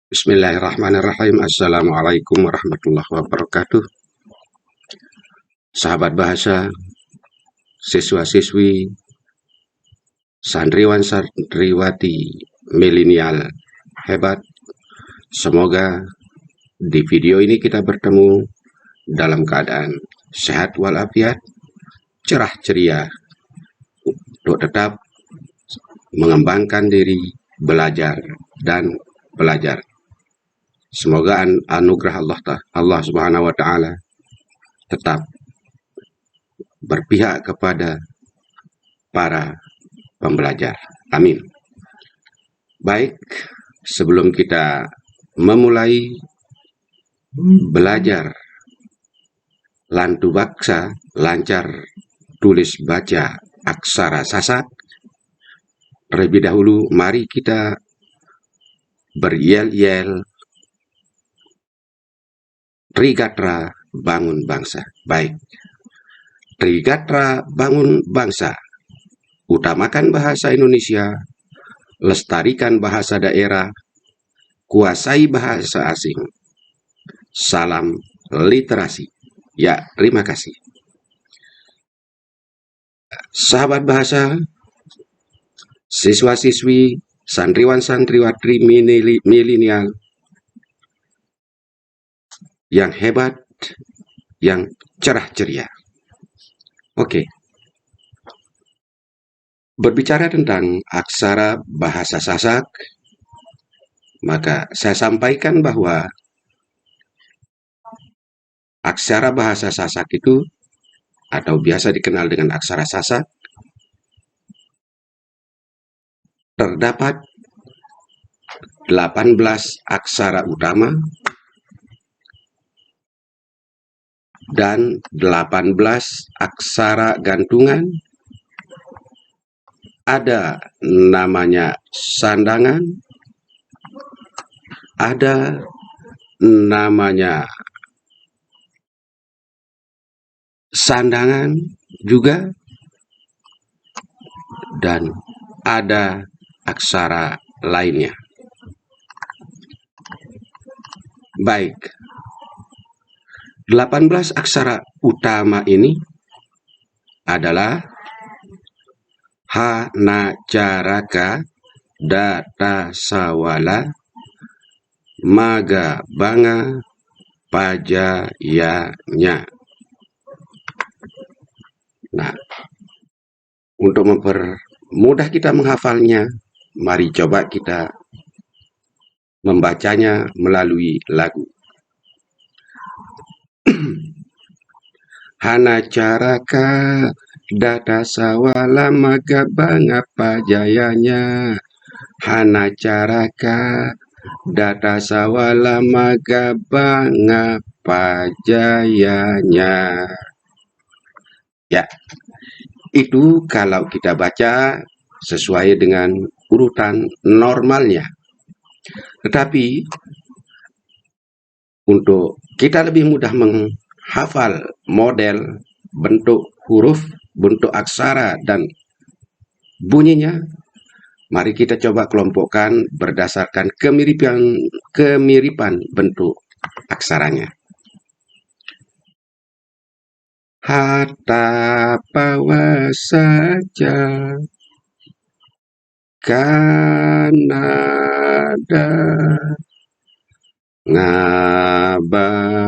Bismillahirrahmanirrahim. Assalamualaikum warahmatullahi wabarakatuh. Sahabat bahasa, siswa-siswi, santriwan santriwati milenial hebat. Semoga di video ini kita bertemu dalam keadaan sehat walafiat, cerah ceria untuk tetap mengembangkan diri, belajar dan belajar. Semoga anugerah Allah Subhanahu wa taala tetap berpihak kepada para pembelajar. Amin. Baik, sebelum kita memulai belajar lantu baksa, lancar tulis baca aksara Sasak, terlebih dahulu mari kita beryel-yel Trigatra bangun bangsa. Baik, Trigatra bangun bangsa. Utamakan bahasa Indonesia, lestarikan bahasa daerah, kuasai bahasa asing. Salam literasi. Ya, terima kasih. Sahabat bahasa, siswa-siswi, santriwan-santriwati milenial yang hebat, yang cerah ceria. Oke. Berbicara tentang aksara bahasa Sasak, maka saya sampaikan bahwa aksara bahasa Sasak itu, atau biasa dikenal dengan aksara Sasak, terdapat 18 aksara utama dan 18 aksara gantungan. Ada namanya sandangan, ada namanya sandangan juga, dan ada aksara lainnya. Baik, 18 aksara utama ini adalah Hana Caraka Data Sawala Maga Banga Pajayanya. Nah, untuk mempermudah kita menghafalnya, mari coba kita membacanya melalui lagu. Hana Caraka Data Sawala Maga Banga Pajayanya. Hana Caraka Data Sawala Maga Banga Pajayanya. Ya, itu kalau kita baca sesuai dengan urutan normalnya. Tetapi untuk kita lebih mudah menghafal model bentuk huruf, bentuk aksara, dan bunyinya, mari kita coba kelompokkan berdasarkan kemiripan bentuk aksaranya. Hatta bawa saja Kanada ngabanya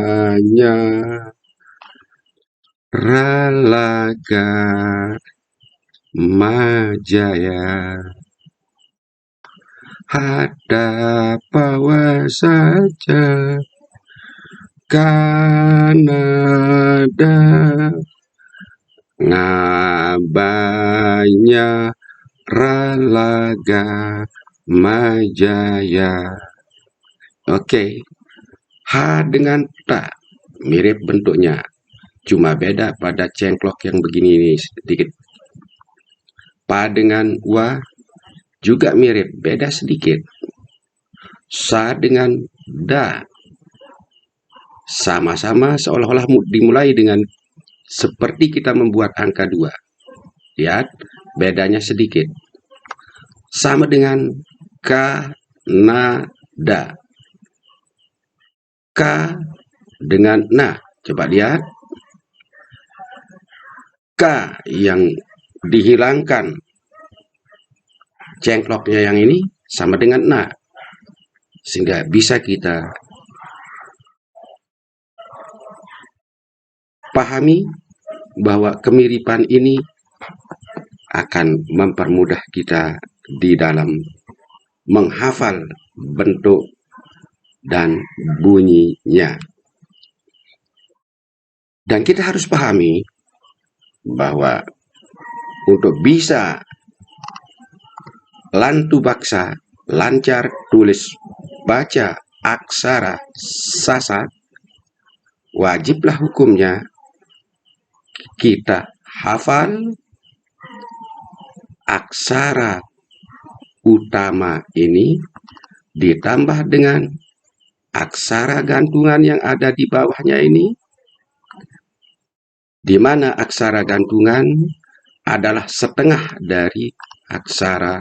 Ralaga Majaya. Ada bawa saja Kanada ngabanya Ralaga Majaya. Oke, H dengan ta mirip bentuknya, cuma beda pada cengklok yang begini ini sedikit. Pa dengan wa juga mirip, beda sedikit. Sa dengan da sama-sama seolah-olah dimulai dengan seperti kita membuat angka 2. Lihat, bedanya sedikit. Sama dengan ka, na, da. K dengan na. Coba lihat. K yang dihilangkan cengkloknya yang ini sama dengan na. Sehingga bisa kita pahami bahwa kemiripan ini akan mempermudah kita di dalam menghafal bentuk dan bunyinya. Dan kita harus pahami bahwa untuk bisa lantu baksa, lancar tulis baca aksara sasa, wajiblah hukumnya kita hafal aksara utama ini ditambah dengan aksara gantungan yang ada di bawahnya ini, di mana aksara gantungan adalah setengah dari aksara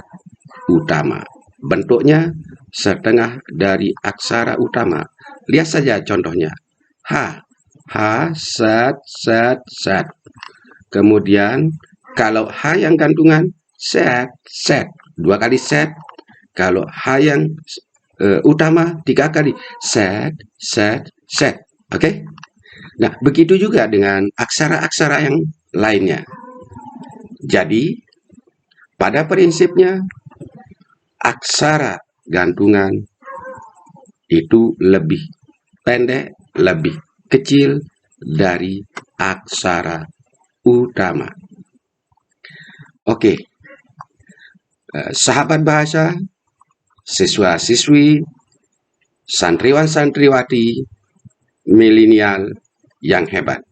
utama. Bentuknya setengah dari aksara utama. Lihat saja contohnya. Ha, sat, sat, sat. Kemudian kalau ha yang gantungan, set, set. 2 kali set. Kalau ha yang utama 3 kali, set, set, set. Oke? Nah, begitu juga dengan aksara-aksara yang lainnya. Jadi, pada prinsipnya, aksara gantungan itu lebih pendek, lebih kecil dari aksara utama. Oke, sahabat bahasa, siswa-siswi, santriwan-santriwati, milenial yang hebat.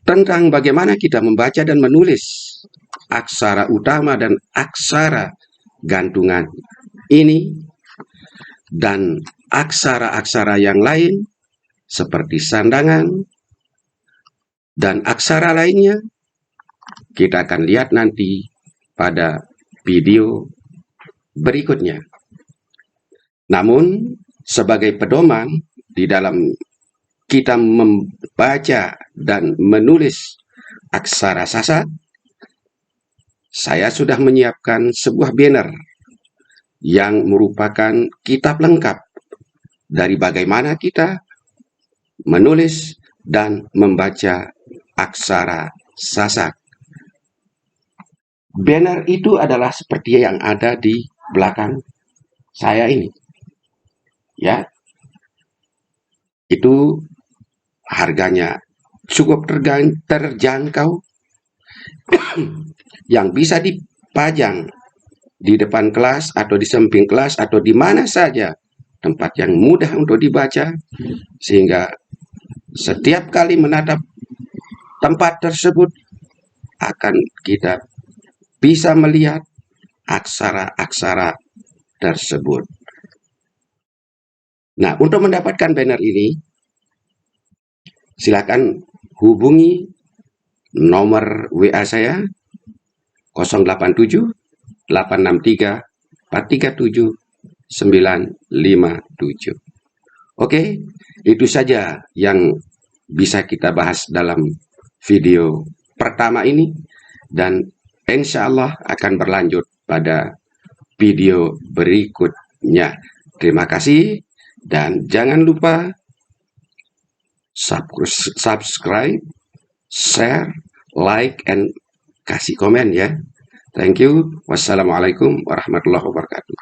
Tentang bagaimana kita membaca dan menulis aksara utama dan aksara gantungan ini dan aksara-aksara yang lain seperti sandangan dan aksara lainnya, kita akan lihat nanti pada video berikutnya. Namun, sebagai pedoman di dalam kita membaca dan menulis aksara sasa, saya sudah menyiapkan sebuah banner yang merupakan kitab lengkap dari bagaimana kita menulis dan membaca aksara sasa. Banner itu adalah seperti yang ada di belakang saya ini. Ya. Itu harganya cukup terjangkau yang bisa dipajang di depan kelas atau di samping kelas atau di mana saja tempat yang mudah untuk dibaca, sehingga setiap kali menatap tempat tersebut akan kita bisa melihat aksara-aksara tersebut. Nah, untuk mendapatkan banner ini, silakan hubungi nomor WA saya 087 863 437 957. Oke, itu saja yang bisa kita bahas dalam video pertama ini, dan insya Allah akan berlanjut pada video berikutnya. Terima kasih, dan jangan lupa subscribe, share, like, and kasih komen ya. Thank you. Wassalamualaikum warahmatullahi wabarakatuh.